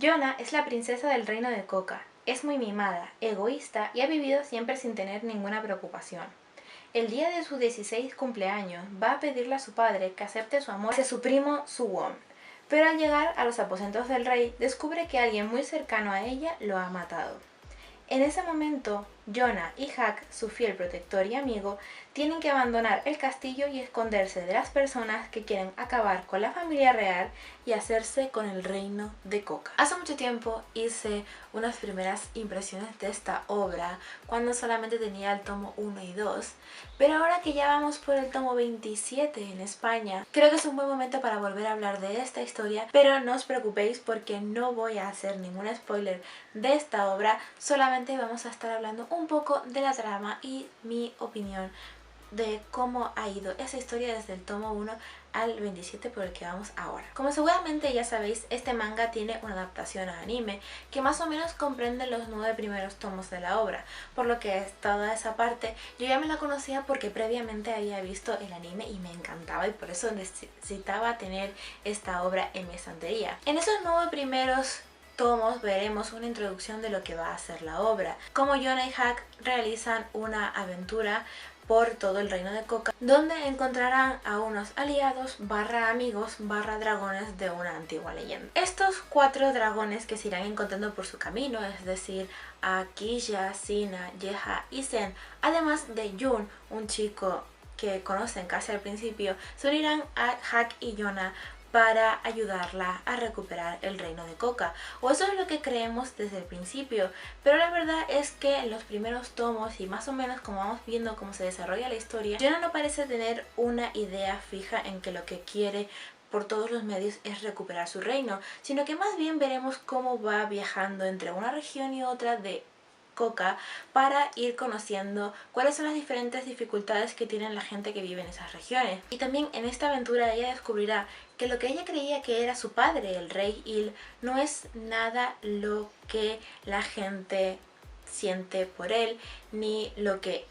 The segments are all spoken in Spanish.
Yona es la princesa del reino de Coca. Es muy mimada, egoísta y ha vivido siempre sin tener ninguna preocupación. El día de su 16 cumpleaños va a pedirle a su padre que acepte su amor hacia su primo Suwon. Pero al llegar a los aposentos del rey, descubre que alguien muy cercano a ella lo ha matado. En ese momento, Yona y Hack, su fiel protector y amigo, tienen que abandonar el castillo y esconderse de las personas que quieren acabar con la familia real y hacerse con el reino de Coca. Hace mucho tiempo hice unas primeras impresiones de esta obra cuando solamente tenía el tomo 1 y 2, pero ahora que ya vamos por el tomo 27 en España, creo que es un buen momento para volver a hablar de esta historia, pero no os preocupéis porque no voy a hacer ningún spoiler de esta obra, solamente vamos a estar hablando un poco de la trama y mi opinión de cómo ha ido esa historia desde el tomo 1 al 27 por el que vamos ahora. Como seguramente ya sabéis, este manga tiene una adaptación a anime que más o menos comprende los 9 primeros tomos de la obra, por lo que toda esa parte yo ya me la conocía porque previamente había visto el anime y me encantaba y por eso necesitaba tener esta obra en mi estantería. En esos 9 primeros tomos veremos una introducción de lo que va a ser la obra, cómo Yona y Hack realizan una aventura por todo el reino de Coca, donde encontrarán a unos aliados barra amigos barra dragones de una antigua leyenda. Estos 4 dragones que se irán encontrando por su camino, es decir, a Kisha, Sina, Yeha y Zen, además de Jun, un chico que conocen casi al principio, se unirán a Hack y Yona para ayudarla a recuperar el reino de Coca, o eso es lo que creemos desde el principio, pero la verdad es que en los primeros tomos y más o menos como vamos viendo cómo se desarrolla la historia, Yona no parece tener una idea fija en que lo que quiere por todos los medios es recuperar su reino, sino que más bien veremos cómo va viajando entre una región y otra de Coca para ir conociendo cuáles son las diferentes dificultades que tienen la gente que vive en esas regiones. Y también en esta aventura ella descubrirá que lo que ella creía que era su padre, el rey Il, no es nada lo que la gente siente por él, ni lo que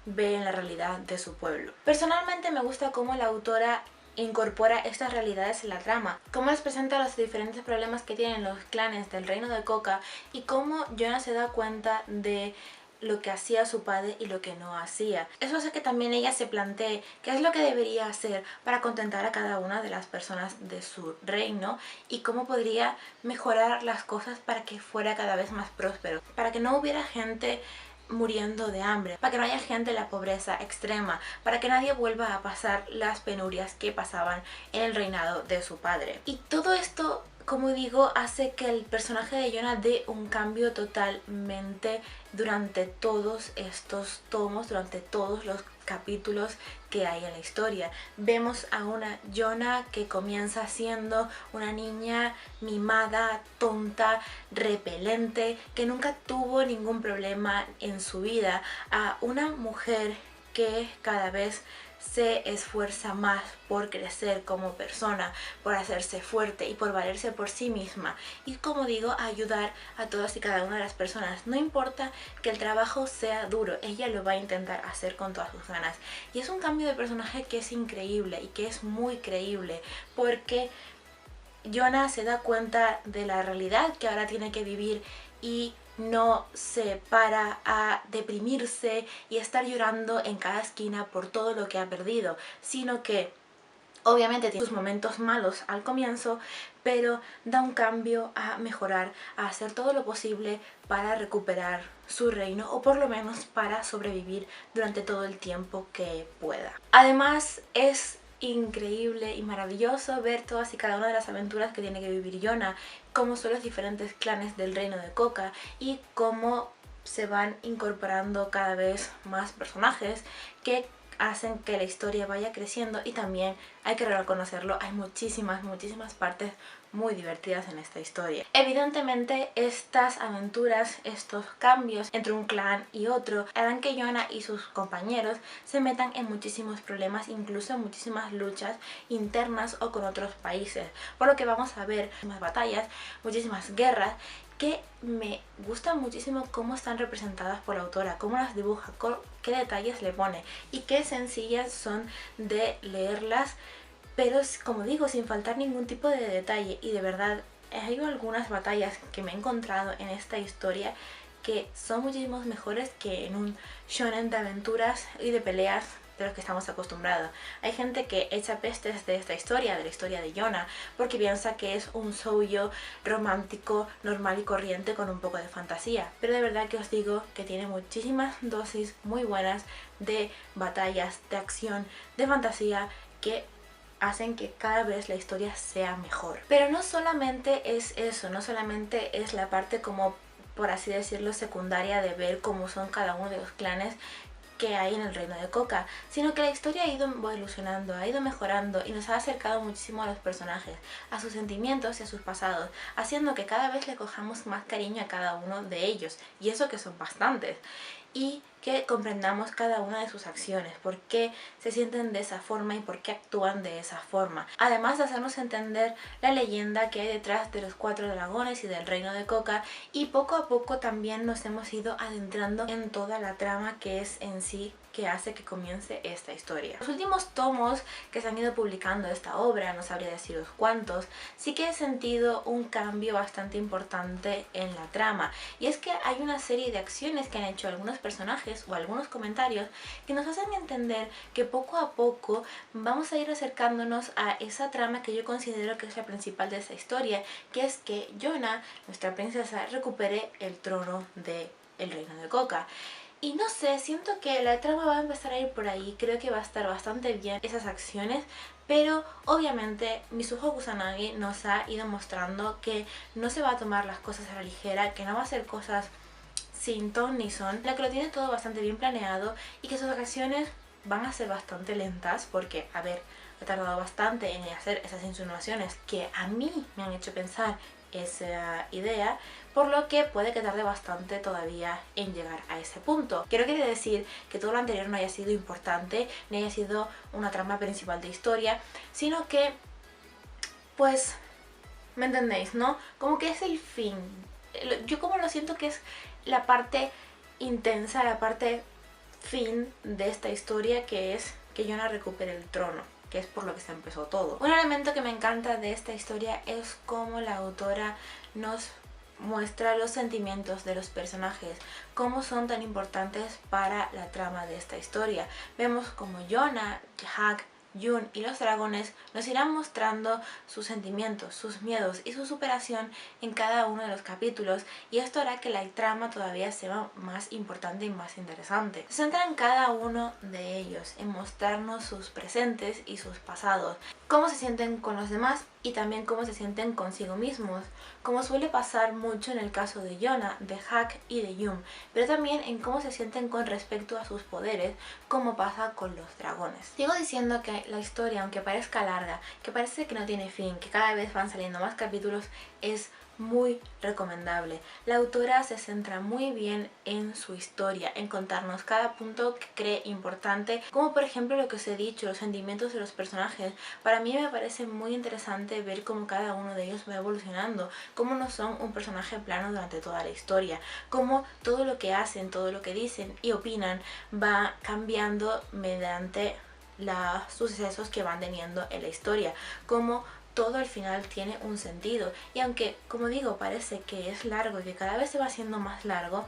ve en la realidad de su pueblo. Personalmente me gusta cómo la autora incorpora estas realidades en la trama, cómo les presenta los diferentes problemas que tienen los clanes del reino de Coca y cómo Yona se da cuenta de lo que hacía su padre y lo que no hacía. Eso hace que también ella se plantee qué es lo que debería hacer para contentar a cada una de las personas de su reino y cómo podría mejorar las cosas para que fuera cada vez más próspero, para que no hubiera gente muriendo de hambre, para que no haya gente en la pobreza extrema, para que nadie vuelva a pasar las penurias que pasaban en el reinado de su padre. Y todo esto, como digo, hace que el personaje de Yona dé un cambio totalmente durante todos estos tomos, durante todos los capítulos que hay en la historia. Vemos a una Yona que comienza siendo una niña mimada, tonta, repelente, que nunca tuvo ningún problema en su vida, a una mujer que cada vez se esfuerza más por crecer como persona, por hacerse fuerte y por valerse por sí misma y, como digo, a ayudar a todas y cada una de las personas. No importa que el trabajo sea duro, ella lo va a intentar hacer con todas sus ganas y es un cambio de personaje que es increíble y que es muy creíble porque Yona se da cuenta de la realidad que ahora tiene que vivir y no se para a deprimirse y estar llorando en cada esquina por todo lo que ha perdido, sino que obviamente tiene sus momentos malos al comienzo, pero da un cambio a mejorar, a hacer todo lo posible para recuperar su reino o por lo menos para sobrevivir durante todo el tiempo que pueda. Además es increíble y maravilloso ver todas y cada una de las aventuras que tiene que vivir Yona, cómo son los diferentes clanes del reino de Coca y cómo se van incorporando cada vez más personajes que hacen que la historia vaya creciendo y también hay que reconocerlo, hay muchísimas partes muy divertidas en esta historia. Evidentemente estas aventuras, estos cambios entre un clan y otro harán que Yona y sus compañeros se metan en muchísimos problemas, incluso en muchísimas luchas internas o con otros países, por lo que vamos a ver muchísimas batallas, muchísimas guerras que me gusta muchísimo cómo están representadas por la autora, cómo las dibuja, qué detalles le pone y qué sencillas son de leerlas, pero como digo, sin faltar ningún tipo de detalle y de verdad hay algunas batallas que me he encontrado en esta historia que son muchísimo mejores que en un shonen de aventuras y de peleas de los que estamos acostumbrados. Hay gente que echa pestes de esta historia, de la historia de Yona, porque piensa que es un shoujo romántico, normal y corriente con un poco de fantasía. Pero de verdad que os digo que tiene muchísimas dosis muy buenas de batallas, de acción, de fantasía, que hacen que cada vez la historia sea mejor. Pero no solamente es eso, no solamente es la parte como, por así decirlo, secundaria de ver cómo son cada uno de los clanes que hay en el reino de Coca, sino que la historia ha ido evolucionando, ha ido mejorando y nos ha acercado muchísimo a los personajes, a sus sentimientos y a sus pasados, haciendo que cada vez le cojamos más cariño a cada uno de ellos, y eso que son bastantes, y que comprendamos cada una de sus acciones, por qué se sienten de esa forma y por qué actúan de esa forma. Además de hacernos entender la leyenda que hay detrás de los 4 dragones y del reino de Coca, y poco a poco también nos hemos ido adentrando en toda la trama que es en sí que hace que comience esta historia. Los últimos tomos que se han ido publicando de esta obra, no sabría deciros cuántos, sí que he sentido un cambio bastante importante en la trama, y es que hay una serie de acciones que han hecho algunos personajes o algunos comentarios que nos hacen entender que poco a poco vamos a ir acercándonos a esa trama que yo considero que es la principal de esta historia, que es que Yona, nuestra princesa, recupere el trono del reino de Coca. Y no sé, siento que la trama va a empezar a ir por ahí, creo que va a estar bastante bien esas acciones, pero obviamente Mizuho Kusanagi nos ha ido mostrando que no se va a tomar las cosas a la ligera, que no va a hacer cosas sin ton ni son, la que lo tiene todo bastante bien planeado y que sus acciones van a ser bastante lentas porque, a ver, he tardado bastante en hacer esas insinuaciones que a mí me han hecho pensar esa idea, por lo que puede que tarde bastante todavía en llegar a ese punto. Que no quiere decir que todo lo anterior no haya sido importante, ni haya sido una trama principal de historia, sino que, pues, ¿me entendéis, no? Como que es el fin. Yo como lo siento que es la parte intensa, la parte fin de esta historia, que es que Yona recupere el trono, que es por lo que se empezó todo. Un elemento que me encanta de esta historia es cómo la autora nos muestra los sentimientos de los personajes, cómo son tan importantes para la trama de esta historia. Vemos como Yona, Hack, Jun y los dragones nos irán mostrando sus sentimientos, sus miedos y su superación en cada uno de los capítulos, y esto hará que la trama todavía sea más importante y más interesante. Se centra en cada uno de ellos, en mostrarnos sus presentes y sus pasados, cómo se sienten con los demás y también cómo se sienten consigo mismos, como suele pasar mucho en el caso de Yona, de Hack y de Jun, pero también en cómo se sienten con respecto a sus poderes, como pasa con los dragones. Sigo diciendo que la historia, aunque parezca larga, que parece que no tiene fin, que cada vez van saliendo más capítulos, es muy recomendable. La autora se centra muy bien en su historia, en contarnos cada punto que cree importante, como por ejemplo lo que os he dicho, los sentimientos de los personajes. Para mí me parece muy interesante ver cómo cada uno de ellos va evolucionando, cómo no son un personaje plano durante toda la historia, cómo todo lo que hacen, todo lo que dicen y opinan va cambiando mediante los sucesos que van teniendo en la historia, cómo todo al final tiene un sentido. Y aunque, como digo, parece que es largo y que cada vez se va haciendo más largo,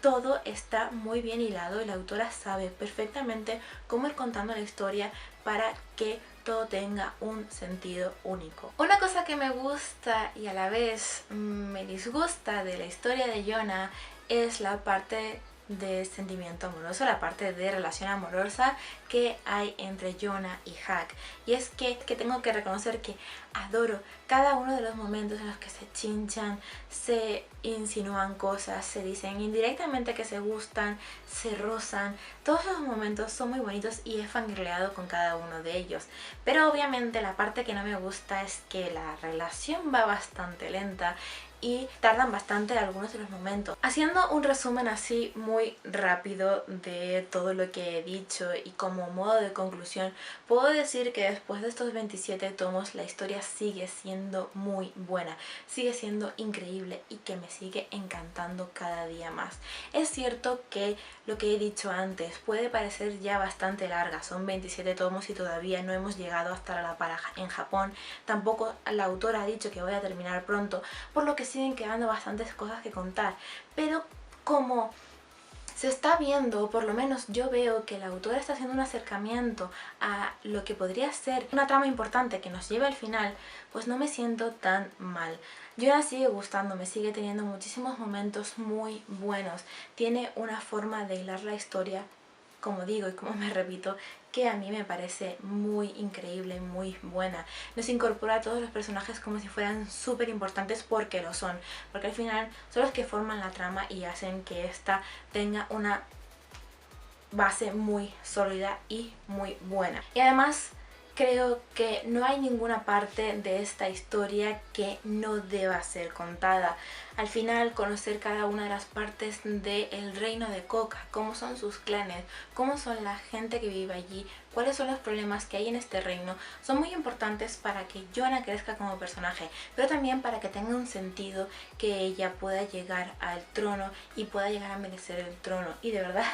todo está muy bien hilado y la autora sabe perfectamente cómo ir contando la historia para que todo tenga un sentido único. Una cosa que me gusta y a la vez me disgusta de la historia de Yona es la parte de sentimiento amoroso, la parte de relación amorosa que hay entre Yona y Hack. Y es que tengo que reconocer que adoro cada uno de los momentos en los que se chinchan, se insinúan cosas, se dicen indirectamente que se gustan, se rozan. Todos esos momentos son muy bonitos y he fangirleado con cada uno de ellos. Pero obviamente la parte que no me gusta es que la relación va bastante lenta y tardan bastante algunos de los momentos. Haciendo un resumen así muy rápido de todo lo que he dicho y como modo de conclusión, puedo decir que después de estos 27 tomos la historia sigue siendo muy buena, sigue siendo increíble y que me sigue encantando cada día más. Es cierto que lo que he dicho antes puede parecer ya bastante larga, son 27 tomos y todavía no hemos llegado hasta la paraja en Japón. Tampoco la autora ha dicho que voy a terminar pronto, por lo que siguen quedando bastantes cosas que contar, pero como se está viendo, por lo menos yo veo que la autora está haciendo un acercamiento a lo que podría ser una trama importante que nos lleve al final, pues no me siento tan mal. Yona sigue gustándome, sigue teniendo muchísimos momentos muy buenos, tiene una forma de hilar la historia, como digo y como me repito, que a mí me parece muy increíble y muy buena. Nos incorpora a todos los personajes como si fueran súper importantes, porque lo son, porque al final son los que forman la trama y hacen que esta tenga una base muy sólida y muy buena. Y además creo que no hay ninguna parte de esta historia que no deba ser contada. Al final, conocer cada una de las partes del reino de Koka, cómo son sus clanes, cómo son la gente que vive allí, cuáles son los problemas que hay en este reino, son muy importantes para que Yona crezca como personaje, pero también para que tenga un sentido que ella pueda llegar al trono y pueda llegar a merecer el trono. Y de verdad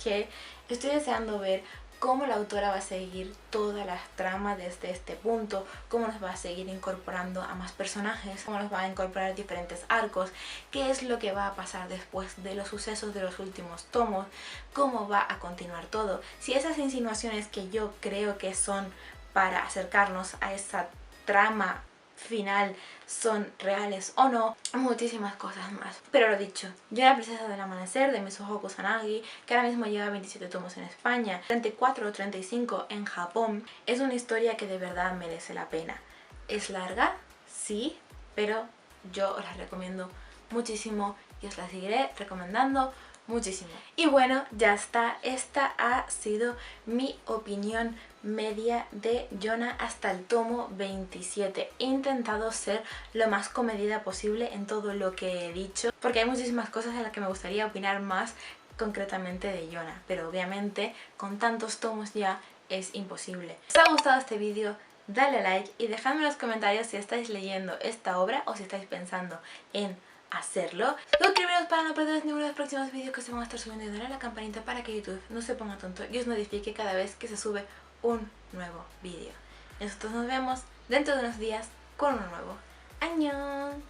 que estoy deseando ver cómo la autora va a seguir toda la trama desde este punto, cómo nos va a seguir incorporando a más personajes, cómo nos va a incorporar diferentes arcos, qué es lo que va a pasar después de los sucesos de los últimos tomos, cómo va a continuar todo, si esas insinuaciones que yo creo que son para acercarnos a esa trama final son reales o no, muchísimas cosas más. Pero lo dicho, Yona Princesa del Amanecer de Mizuho Kusanagi, que ahora mismo lleva 27 tomos en España, 34 o 35 en Japón, es una historia que de verdad merece la pena. ¿Es larga? Sí, pero yo os la recomiendo muchísimo y os la seguiré recomendando muchísimo. Y bueno, ya está, esta ha sido mi opinión media de Yona hasta el tomo 27. He intentado ser lo más comedida posible en todo lo que he dicho, porque hay muchísimas cosas en las que me gustaría opinar más concretamente de Yona, pero obviamente con tantos tomos ya es imposible. Si os ha gustado este vídeo, dale like y dejadme en los comentarios si estáis leyendo esta obra o si estáis pensando en hacerlo. Suscribiros para no perderos ninguno de los próximos vídeos que se van a estar subiendo y darle a la campanita para que YouTube no se ponga tonto y os notifique cada vez que se sube un nuevo vídeo. Nosotros nos vemos dentro de unos días con uno nuevo. ¡Annyeong!